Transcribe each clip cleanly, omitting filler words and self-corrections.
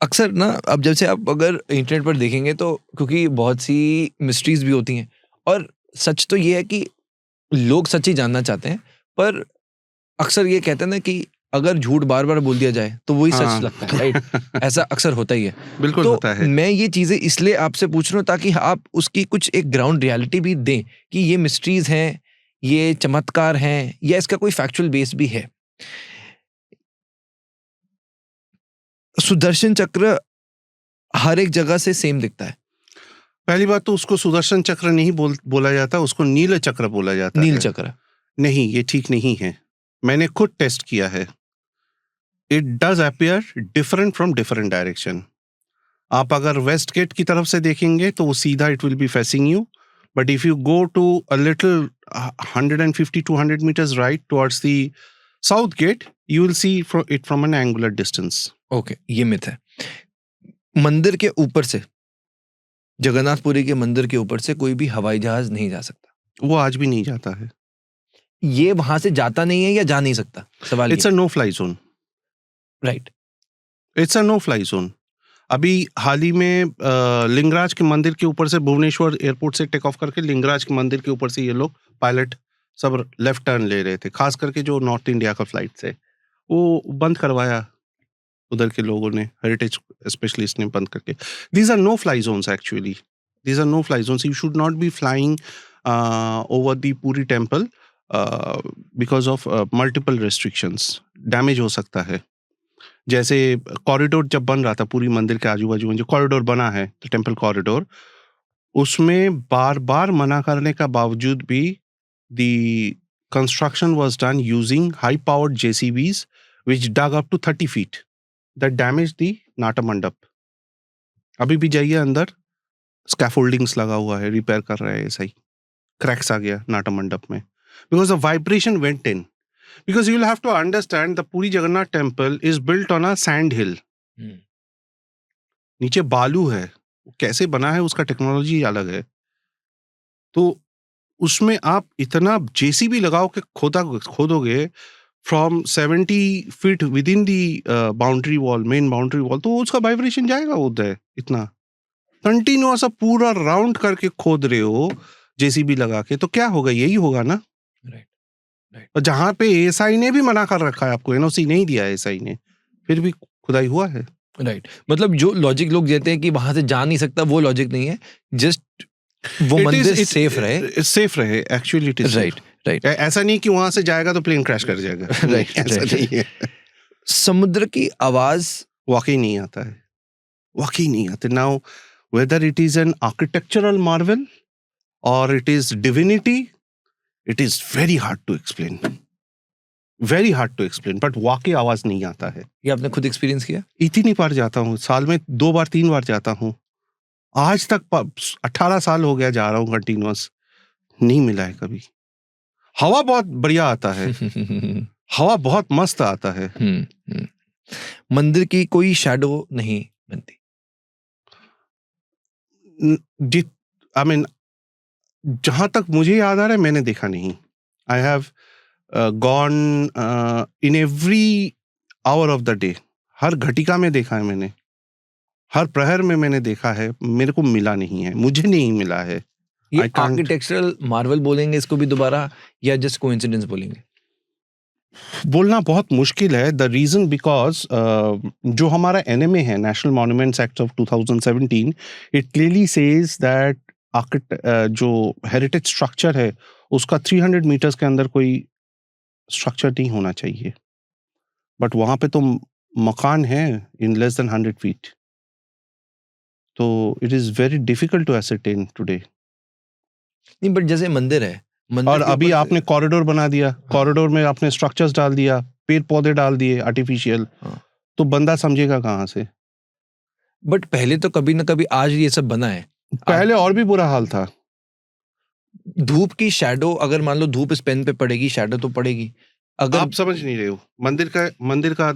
अक्सर ना, अब जब से आप अगर इंटरनेट पर देखेंगे तो क्योंकि बहुत सी मिस्ट्रीज भी होती हैं, और सच तो ये है कि लोग सच ही जानना चाहते हैं, पर अक्सर ये कहते हैं ना कि अगर झूठ बार बार बोल दिया जाए तो वही सच हाँ लगता है, राइट? ऐसा अक्सर होता ही है। बिल्कुल तो होता है। मैं ये चीजें इसलिए आपसे पूछ रहा हूँ ताकि आप उसकी कुछ एक ग्राउंड रियलिटी भी दें कि ये मिस्ट्रीज हैं, ये चमत्कार हैं, या इसका कोई फैक्चुअल बेस भी है। सुदर्शन चक्र हर एक जगह से सेम दिखता है। पहली बात तो उसको सुदर्शन चक्र नहीं बोला जाता, उसको नील चक्र बोला जाता नील है। चक्र। नहीं, ये ठीक नहीं है। मैंने खुद टेस्ट किया है। It does appear different from different direction. आप अगर वेस्ट गेट की तरफ से देखेंगे तो वो सीधा it will be facing you, but if you go to a little 150-200 meters right towards the south gate, you will see it from an angular distance. Okay, ये मिथ है। मंदिर के ऊपर से, जगन्नाथपुरी के मंदिर के ऊपर से कोई भी हवाई जहाज नहीं जा सकता। वो आज भी नहीं जाता है। ये वहां से जाता नहीं है या जा नहीं सकता, सवाल it's a no fly zone. Right. It's a no fly zone. अभी हाल ही में लिंगराज के मंदिर के ऊपर से, भुवनेश्वर एयरपोर्ट से टेक ऑफ करके लिंगराज के मंदिर के ऊपर से ये लोग पायलट सब लेफ्ट टर्न ले रहे थे, खास करके जो नॉर्थ इंडिया का फ्लाइट से, वो बंद करवाया उधर के लोगों ने, हेरिटेज स्पेशलिस्ट ने बंद करके। These are no fly zones actually. These are no fly zones. You should not be flying over the Puri temple because of multiple restrictions. Damage हो सकता है। जैसे कॉरिडोर जब बन रहा था पूरी मंदिर के आजू बाजू में, जो कॉरिडोर बना है टेम्पल कॉरिडोर, उसमें बार बार मना करने का बावजूद भी the construction was done using high powered JCBs which dug up to 30 feet that damaged the नाटा मंडप। अभी भी जाइए अंदर, स्कैफोल्डिंग्स लगा हुआ है, रिपेयर कर रहे हैं, ऐसा ही क्रैक्स आ गया नाटा मंडप में, because the vibration went in. Because you will have to understand the Puri Jagannath temple is built on a sand hill. नीचे बालू है, कैसे बना है उसका टेक्नोलॉजी अलग है। तो उसमें आप इतना JCB लगाओ के खोदोगे from 70 feet within the boundary wall, main boundary wall, तो उसका वाइब्रेशन जाएगा उधर। इतना कंटिन्यूअस आप पूरा राउंड करके खोद रहे हो JCB लगा के, तो क्या होगा? यही होगा ना। और जहां पे ASI ने भी मना कर रखा है, आपको NOC नहीं दिया है ASI ने, फिर भी खुदाई हुआ है। राइट। मतलब जो लॉजिक लोग देते हैं कि वहां से जा नहीं सकता, वो लॉजिक नहीं है। जस्ट वो मंदिर सेफ रहे, सेफ रहे। Actually it is right. Right. ऐसा नहीं कि वहां से जाएगा तो प्लेन क्रैश कर जाएगा। राइट। ऐसा नहीं है। समुद्र की आवाज वाकई नहीं आता है, वाकई नहीं आते। Now whether it is an architectural marvel और it is divinity, it is very hard to explain, very hard to explain, but वाकई आवाज नहीं आता है। ये आपने खुद एक्सपीरियंस किया? इतनी बार जाता हूँ, साल में 2 बार 3 बार जाता हूँ, आज तक 18 साल हो गया जा रहा हूँ कंटिन्यूअस, नहीं मिला है कभी। हवा बहुत बढ़िया आता है, हवा बहुत मस्त आता है। मंदिर की कोई शैडो नहीं बनती? आई मीन जहां तक मुझे याद आ रहा है मैंने देखा नहीं। I have gone in every hour of the day, हर घटिका में देखा है मैंने, हर प्रहर में मैंने देखा है, मेरे को मिला नहीं है, मुझे नहीं मिला है। ये आर्किटेक्चरल मार्वल बोलेंगे इसको भी दोबारा, या जस्ट कोइंसिडेंस बोलेंगे? बोलना बहुत मुश्किल है। द रीजन बिकॉज जो हमारा NMA है, national monuments act of 2017, it clearly says that जो हेरिटेज स्ट्रक्चर है उसका 300 मीटर्स के अंदर कोई स्ट्रक्चर नहीं होना चाहिए, बट वहां पे तो मकान है इन लेस देन 100 feet, तो it is very difficult to ascertain today. नहीं, बट जैसे मंदिर है, और अभी आपने कॉरिडोर बना दिया, कॉरिडोर में आपने स्ट्रक्चर्स डाल दिया, पेड़ पौधे डाल दिए आर्टिफिशियल, तो बंदा समझेगा कहाँ से? बट पहले तो कभी ना कभी आज ये सब बना है। पहले और भी बुरा हाल था। धूप की शैडो, अगर मान लो धूप इस पेन पे पड़ेगी, शैडो तो पड़ेगी। अगर आप समझ नहीं रहे हो, मंदिर का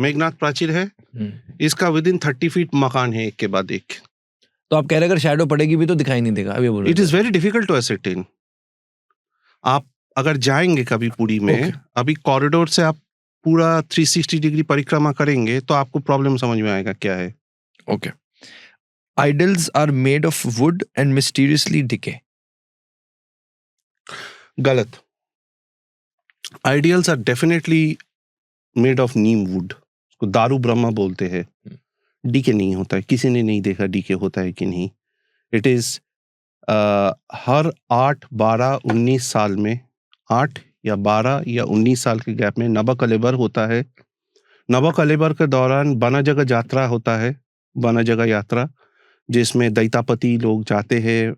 मेघनाथ प्राचीर है, इसका विद इन 30 feet मकान है, एक के बाद एक। तो आप कह रहे अगर शैडो पड़ेगी भी तो दिखाई नहीं देगा? अभी बोल रहे it is very difficult to ascertain. आप अगर जाएंगे कभी पुरी में, अभी कॉरिडोर से आप पूरा 360 डिग्री परिक्रमा करेंगे तो आपको प्रॉब्लम समझ में आएगा क्या है। Okay. Idols are made of wood and mysteriously decay. गलत। Ideals are definitely made of neem wood, उसको दारू ब्रह्मा बोलते हैं। डीके नहीं होता है, किसी ने नहीं देखा डीके होता है कि नहीं। इट इज हर 8, 12, 19 साल में, 8 या 12 या 19 साल के गैप में नबा कलेबर होता है। नबा कलेबर के दौरान बना जगह यात्रा होता है, बना जगह यात्रा, जिसमें दैतापति लोग जाते हैं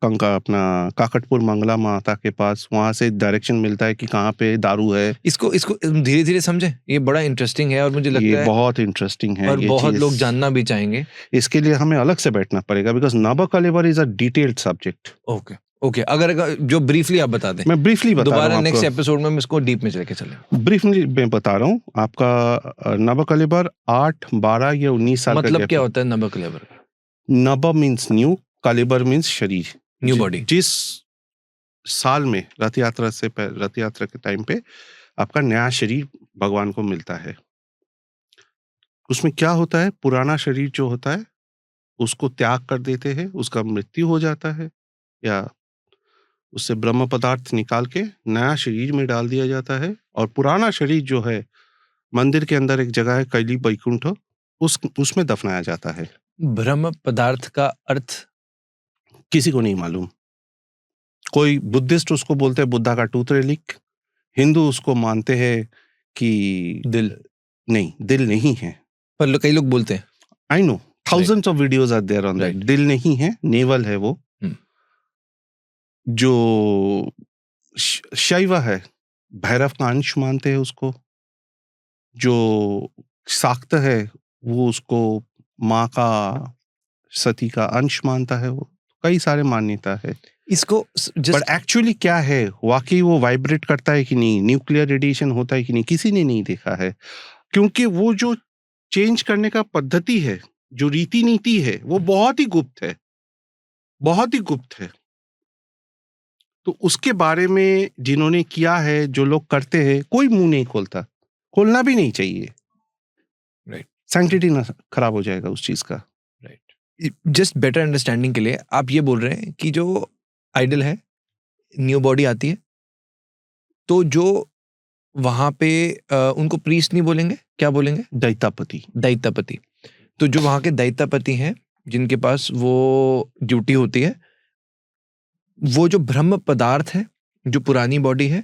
अपना काकटपुर मंगला माता के पास, वहां से डायरेक्शन मिलता है कि कहाँ पे दारू है। इसको इसको धीरे धीरे समझे, ये बड़ा इंटरेस्टिंग है और मुझे लगता ये है बहुत इंटरेस्टिंग है और ये बहुत चीज। लोग जानना भी चाहेंगे। इसके लिए हमें अलग से बैठना पड़ेगा, because Naba Kalebar is a detailed subject. Okay okay, अगर जो ब्रीफली आप बता दें, मैं ब्रीफली बता रहा दोबारा हूँ नेक्स्ट आपको, एपिसोड में हम इसको डीप में चले चले। ब्रीफली मैं बता रहा हूँ आपका। नबा कलेबर 8, 12 या 19 साल का मतलब गैप क्या है। होता है नबा कलेबर? नबा मीन्स न्यू, कलेबर मीन्स शरीर, न्यू बॉडी। जिस साल में रथ यात्रा के टाइम पे आपका नया शरीर भगवान को मिलता है। उसमें क्या होता है, पुराना शरीर जो होता है उसको त्याग कर देते हैं, उसका मृत्यु हो जाता है, या उससे ब्रह्म पदार्थ निकाल के नया शरीर में डाल दिया जाता है। और पुराना शरीर जो है मंदिर के अंदर एक जगह है कैली बैकुंठ, उसमें दफनाया जाता है। ब्रह्म पदार्थ का अर्थ किसी को नहीं मालूम। कोई बुद्धिस्ट उसको बोलते हैं बुद्धा का टूथ रेलिक, हिंदू उसको मानते हैं कि दिल नहीं है। पर कई लोग बोलते हैं। I know, thousands of videos are there on that. Right. दिल नहीं है, नेवल है वो। जो शैव है भैरव का अंश मानते हैं उसको, जो शाक्त है वो उसको माँ का, सती का अंश मानता है। वो कई सारे मान्यता है इसको। बट एक्चुअली क्या है, वाकई वो वाइब्रेट करता है कि नहीं, न्यूक्लियर रेडिएशन होता है कि नहीं, किसी ने नहीं देखा है। क्योंकि वो जो चेंज करने का पद्धति है, जो रीति नीति है, वो बहुत ही गुप्त है, बहुत ही गुप्त है। तो उसके बारे में जिन्होंने किया है, जो लोग करते हैं, कोई मुंह नहीं खोलता, खोलना भी नहीं चाहिए। राइट। सैंक्टिटी ना खराब हो जाएगा उस चीज का। राइट। जस्ट बेटर अंडरस्टैंडिंग के लिए आप ये बोल रहे हैं कि जो आइडल है, न्यू बॉडी आती है, तो जो वहां पे उनको प्रीस्ट नहीं बोलेंगे, क्या बोलेंगे? दैतापति। दैतापति। तो जो वहां के दैतापति हैं, जिनके पास वो ड्यूटी होती है, वो जो ब्रह्म पदार्थ है, जो पुरानी बॉडी है,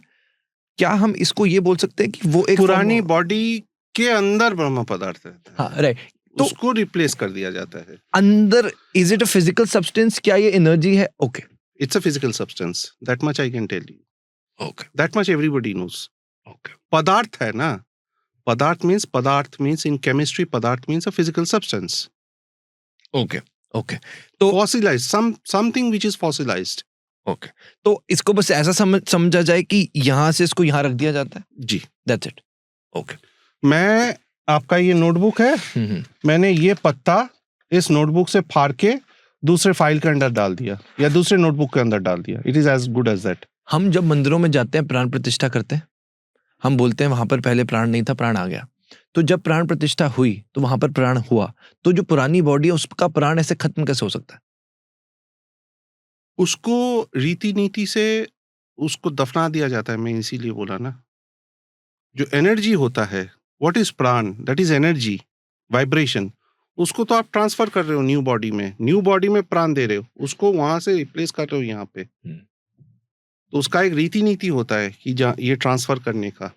क्या हम इसको ये बोल सकते हैं कि वो एक पुरानी बॉडी के अंदर ब्रह्म पदार्थ रहता है। हाँ, राइट। तो उसको रिप्लेस कर दिया जाता है अंदर। Is it a physical substance? क्या ये एनर्जी है? Okay, it's a physical substance, that much I can tell you. Okay, that much everybody knows. Okay. पदार्थ है ना, पदार्थ मीन्स इन केमिस्ट्री, पदार्थ means a physical substance. Okay, okay. तो fossilized, something which is fossilized. Okay, तो इसको बस ऐसा समझा जाए कि यहाँ से इसको यहाँ रख दिया जाता है। जी, दैट्स इट। ओके। मैं आपका ये नोटबुक है, मैंने ये पत्ता इस नोटबुक से फाड़ के दूसरे फाइल के अंदर डाल दिया या दूसरे नोटबुक के अंदर डाल दिया। It is as good as that. हम जब मंदिरों में जाते हैं, प्राण प्रतिष्ठा करते हैं, हम बोलते हैं वहां पर पहले प्राण नहीं था, प्राण आ गया। तो जब प्राण प्रतिष्ठा हुई तो वहां पर प्राण हुआ, तो जो पुरानी बॉडी है उसका प्राण ऐसे खत्म कैसे हो सकता है? उसको रीति नीति से उसको दफना दिया जाता है। मैं इसीलिए बोला ना, जो एनर्जी होता है, व्हाट इज प्राण, दैट इज एनर्जी, वाइब्रेशन। उसको तो आप ट्रांसफर कर रहे हो न्यू बॉडी में, न्यू बॉडी में प्राण दे रहे हो, उसको वहां से रिप्लेस कर रहे हो यहाँ पे। तो उसका एक रीति नीति होता है कि ये ट्रांसफर करने का,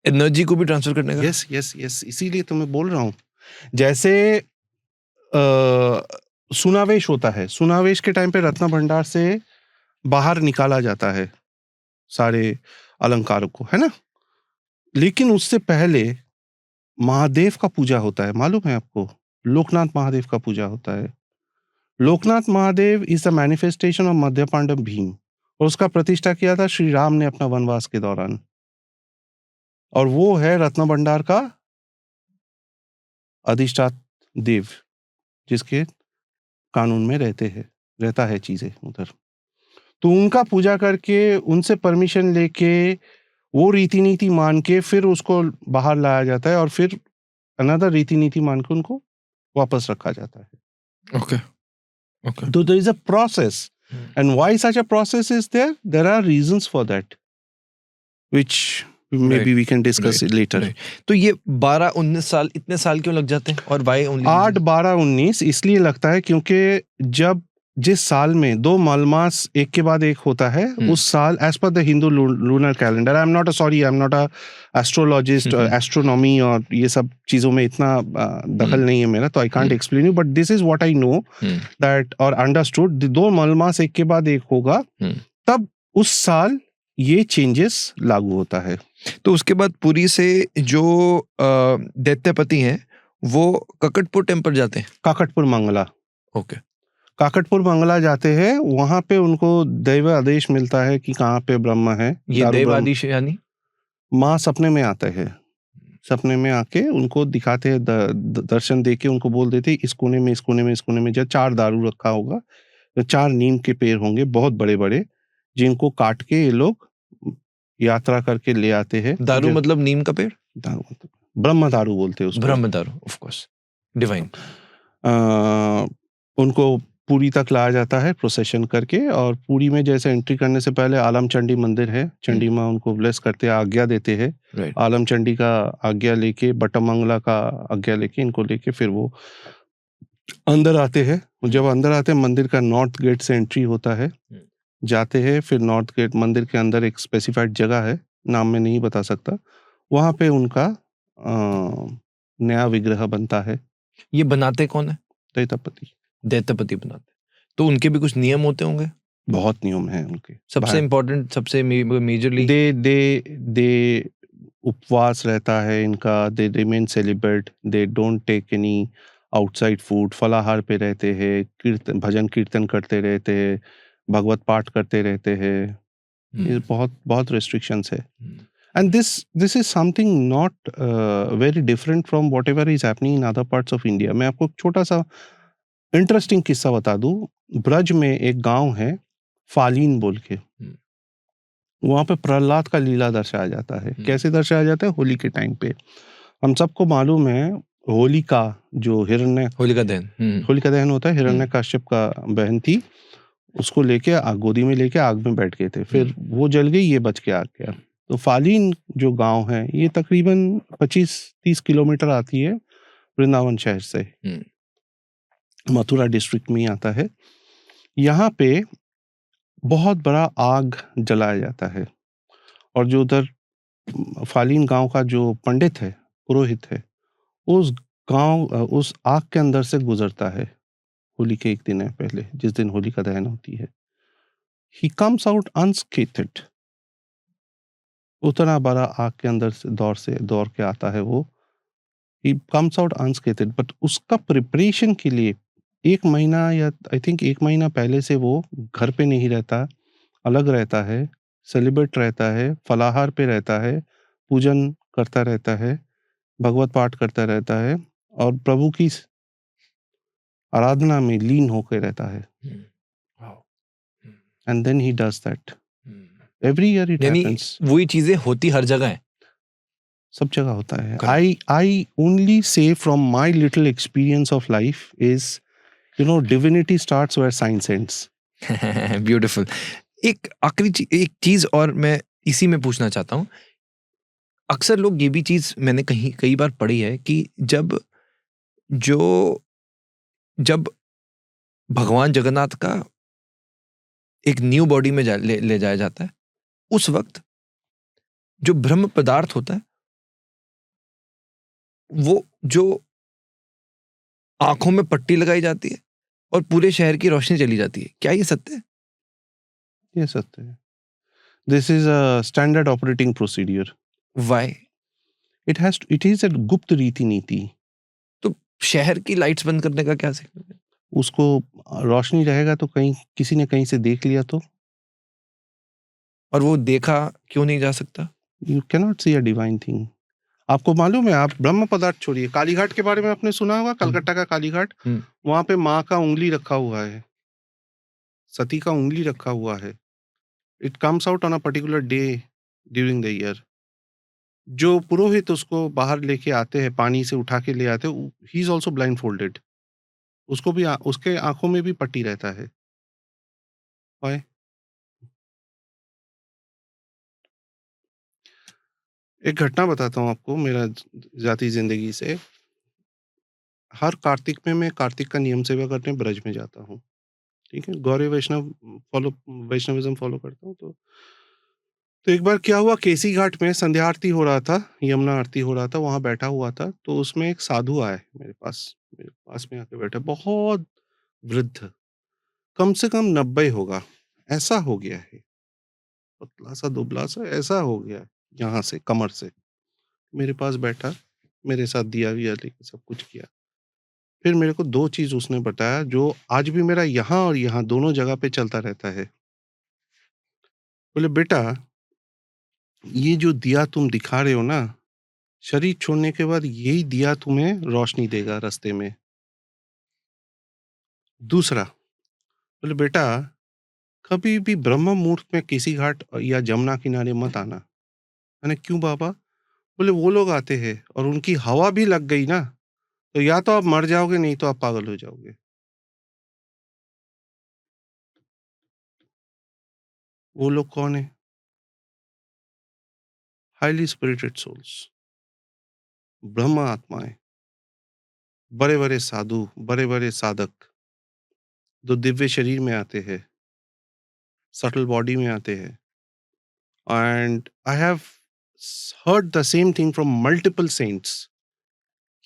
एनर्जी को भी ट्रांसफर करने का। यस यस यस, इसीलिए तो मैं बोल रहा हूँ। जैसे सुनावेश होता है, सुनावेश के टाइम पे रत्न भंडार से बाहर निकाला जाता है सारे अलंकारों को, है ना। लेकिन उससे पहले महादेव का पूजा होता है, मालूम है आपको? लोकनाथ महादेव का पूजा होता है। Loknath Mahadev is the manifestation of मध्य पांडव भीम, और उसका प्रतिष्ठा किया था श्री राम ने अपना वनवास के दौरान। और वो है रत्न भंडार का अधिष्ठाता देव, जिसके कानून में रहता है चीजें उधर। तो उनका पूजा करके, उनसे परमिशन लेके वो रीति नीति मान के फिर उसको बाहर लाया जाता है और फिर अनदर रीति नीति मान के उनको वापस रखा जाता है. Okay okay So there is a process. And why such a process is there? There are reasons for that, which maybe we can discuss it later. right. तो ये 12-19 साल इतने साल क्यों लग जाते हैं और वाई ओनली 8, 12, 19 इसलिए लगता है क्योंकि जब जिस साल में 2 मलमास एक के बाद एक होता है उस साल as per the Hindu lunar calendar. I am not a astrologist, astronomy और ये सब चीजों में इतना दखल नहीं है मेरा, तो I can't explain you, but this is what I know that और अंडरस्टूड. 2 मलमास एक के बाद एक होगा तब उस साल ये चेंजेस लागू होता है. तो उसके बाद पुरी से जो दैत्यपति हैं वो ककटपुर टेम्पल जाते हैं. काकटपुर मंगला. ओके काकटपुर मंगला जाते हैं, वहां पे उनको दैव आदेश मिलता है कि कहाँ पे ब्रह्म है. ये दैव आदेश यानी माँ सपने में आते हैं, सपने में आके उनको दिखाते हैं, दर्शन देके उनको बोल देते इस कोने में, इस कोने में, इस कोने में 4 दारू रखा होगा, 4 नीम के पेड़ होंगे बहुत बड़े बड़े, जिनको काट के ये लोग यात्रा करके ले आते हैं. दारू मतलब नीम का पेड़, दारू मतलब ब्रह्म दारू बोलते हैं उसको. ब्रह्म दारू ऑफ कोर्स डिवाइन. उनको पुरी तक लाया जाता है प्रोसेशन करके, और पुरी में जैसे एंट्री करने से पहले आलम चंडी मंदिर है, चंडी माँ उनको ब्लेस करते हैं, आज्ञा देते हैं. Right. आलम चंडी का आज्ञा लेके, बटमंगला का आज्ञा लेके, इनको लेके फिर वो अंदर आते हैं. जब अंदर आते हैं मंदिर का नॉर्थ गेट से एंट्री होता है, जाते हैं, फिर नॉर्थ गेट मंदिर के अंदर एक स्पेसिफाइड जगह है, नाम मैं नहीं बता सकता, वहां पे उनका नया विग्रह बनता है. ये बनाते कौन है? दैत्यपति बनाते. तो उनके भी कुछ नियम होते होंगे? बहुत नियम है उनके. सबसे इम्पोर्टेंट, सबसे मेजरली दे उपवास रहता है इनका. They remain celebrate, they don't take any outside food. फलाहार पे रहते हैं, कीर्तन भजन कीर्तन करते रहते हैं, भगवत पाठ करते रहते हैं. ये बहुत रेस्ट्रिक्शंस है. And this is something not very different from whatever is happening in other parts of India. मैं आपको छोटा सा इंटरेस्टिंग किस्सा बता दूं. ब्रज में एक गांव है फालीन बोल के, वहां पे प्रहलाद का लीला दर्शाया जाता है. कैसे दर्शाया जाता है? होली के टाइम पे. हम सबको मालूम है होलिका जो होलिका दहन होता है, हिरण्यकश्यप का बहन थी, उसको लेके गोदी में लेके आग में बैठ गए थे, फिर वो जल गई, ये बच के आ गया. तो फालीन जो गांव है ये तकरीबन 25-30 किलोमीटर आती है वृंदावन शहर से, मथुरा डिस्ट्रिक्ट में ही आता है. यहाँ पे बहुत बड़ा आग जलाया जाता है, और जो उधर फालीन गांव का जो पंडित है, पुरोहित है, उस आग के अंदर से गुजरता है. होली के एक दिन है पहले, जिस दिन होली का दहन होती है. He comes out unscathed. उतना बड़ा आग के अंदर से दौड़ के आता है वो. ही कम्स आउट अनस्केथेड, बट उसका प्रिपरेशन के लिए 1 महीना या आई थिंक 1 महीना पहले से वो घर पे नहीं रहता, अलग रहता है, सेलिब्रेट रहता है, फलाहार पे रहता है, पूजन करता रहता है, भगवत पाठ करता रहता है, और प्रभु की आराधना में लीन होकर रहता है. And then he does that every year. It happens. वही चीजें होती हर जगह है, सब जगह होता है. I only say from my little experience of life is, you know, divinity starts where science ends. Beautiful. एक आखिरी एक चीज और मैं इसी में पूछना चाहता हूँ. अक्सर लोग ये भी चीज मैंने कई बार पढ़ी है कि जब भगवान जगन्नाथ का एक न्यू बॉडी में ले जाया जाता है, उस वक्त जो ब्रह्म पदार्थ होता है वो जो आंखों में पट्टी लगाई जाती है और पूरे शहर की रोशनी चली जाती है. क्या ये सत्य है? ये सत्य है. This is a standard operating procedure. Why? It is a गुप्त रीति नीति. तो शहर की लाइट्स बंद करने का क्या सिग्नल है? उसको रोशनी रहेगा तो कहीं किसी ने कहीं से देख लिया तो, और वो देखा क्यों नहीं जा सकता? You can not see a divine thing. आपको मालूम है, आप ब्रह्म पदार्थ छोड़िए, कालीघाट के बारे में आपने सुना होगा, कलकत्ता का कालीघाट. वहां पे माँ का उंगली रखा हुआ है, सती का उंगली रखा हुआ है. It comes out on a particular day during the year. जो पुरोहित उसको बाहर लेके आते हैं, पानी से उठा के ले आते हैं, he is also blind folded. उसको भी उसके आंखों में भी पट्टी रहता है। Why? एक घटना बताता हूँ आपको मेरा जाती जिंदगी से। हर कार्तिक में मैं कार्तिक का नियम सेवा करने ब्रज में जाता हूँ। ठीक है, गौरी वैष्णविज्म फॉलो करता हूँ। तो एक बार क्या हुआ, केसी घाट में संध्या आरती हो रहा था, यमुना आरती हो रहा था, वहां बैठा हुआ था। तो उसमें एक साधु आए मेरे पास में आके बैठे, बहुत वृद्ध, कम से कम 90 होगा, ऐसा हो गया है, पतला सा दुबला सा ऐसा हो गया है, यहाँ से कमर से। मेरे पास बैठा, मेरे साथ दिया विया लेके सब कुछ किया। फिर मेरे को 2 चीज़ उसने बताया जो आज भी मेरा यहाँ और यहाँ दोनों जगह पे चलता रहता है। बोले, "बेटा, ये जो दिया तुम दिखा रहे हो ना, शरीर छोड़ने के बाद यही दिया तुम्हें रोशनी देगा रास्ते में। दूसरा, बोले बेटा, कभी भी ब्रह्म मुहूर्त में किसी घाट या जमुना किनारे मत आना। मैंने क्यों बाबा? बोले वो लोग आते हैं और उनकी हवा भी लग गई ना, तो या तो आप मर जाओगे, नहीं तो आप पागल हो जाओगे। वो लोग कौन है? हाईली स्पिरिटेड सोल्स, ब्रह्म आत्माएं, बड़े बड़े साधु, बड़े बड़े साधक, जो दिव्य शरीर में आते हैं, सटल बॉडी में आते हैं। And I have heard the same thing from multiple saints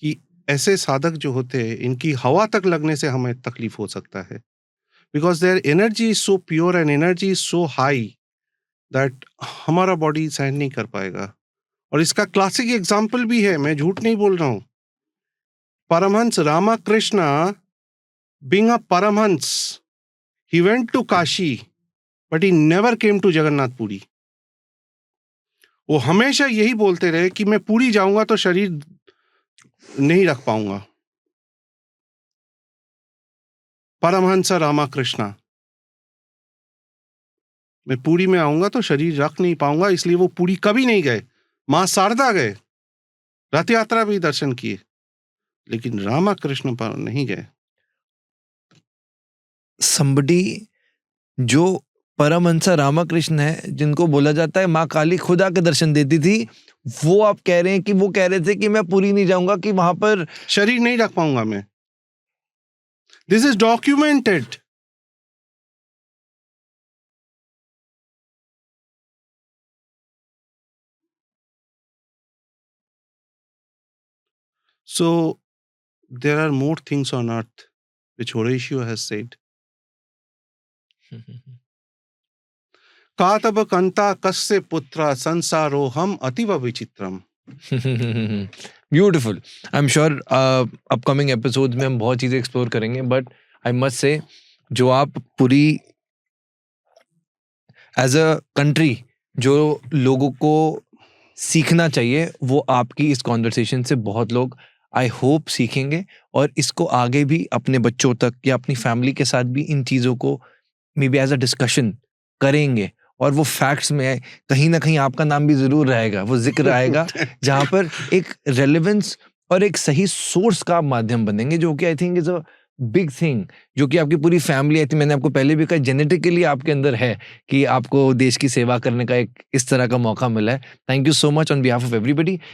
कि ऐसे साधक जो होते हैं, इनकी हवा तक लगने से हमें तकलीफ हो सकता है, because their energy is so pure and energy is so high that हमारा बॉडी सहन नहीं कर पाएगा। और इसका क्लासिक एग्जाम्पल भी है, मैं झूठ नहीं बोल रहा हूं। Paramhansa Ramakrishna, being a Paramhansa, he went to Kashi but he never came to Jagannathpuri. वो हमेशा यही बोलते रहे कि मैं पूरी जाऊंगा तो शरीर नहीं रख पाऊंगा। परमहंस रामकृष्ण, मैं पूरी में आऊंगा तो शरीर रख नहीं पाऊंगा, इसलिए वो पूरी कभी नहीं गए। मां शारदा गए, रथ यात्रा भी दर्शन किए, लेकिन रामकृष्ण पर नहीं गए। somebody जो परमहंस रामकृष्ण है, जिनको बोला जाता है माँ काली खुद आके दर्शन देती थी, वो आप कह रहे हैं कि वो कह रहे थे कि मैं पूरी नहीं जाऊंगा, कि वहां पर शरीर नहीं रख पाऊंगा मैं। This is documented. So there are more things on earth which Horatio has said. कातब कंता कस्य पुत्र संसारो हम अतीव विचित्रम। Beautiful. I am sure upcoming episode में हम बहुत चीजें एक्सप्लोर करेंगे, बट आई मस्ट से जो आप पूरी एज अ कंट्री जो लोगों को सीखना चाहिए, वो आपकी इस कॉन्वर्सेशन से बहुत लोग आई होप सीखेंगे, और इसको आगे भी अपने बच्चों तक या अपनी फैमिली के साथ भी इन चीज़ों को maybe as a discussion करेंगे, और वो फैक्ट्स में कहीं ना कहीं आपका नाम भी ज़रूर रहेगा, वो जिक्र आएगा, जहाँ पर एक रेलेवेंस और एक सही सोर्स का माध्यम बनेंगे, जो कि I think is a big thing, जो कि आपकी पूरी फैमिली, आई थिंक मैंने आपको पहले भी कहा, जेनेटिकली आपके अंदर है कि आपको देश की सेवा करने का एक इस तरह का मौका मिला है। Thank you so much on behalf of everybody.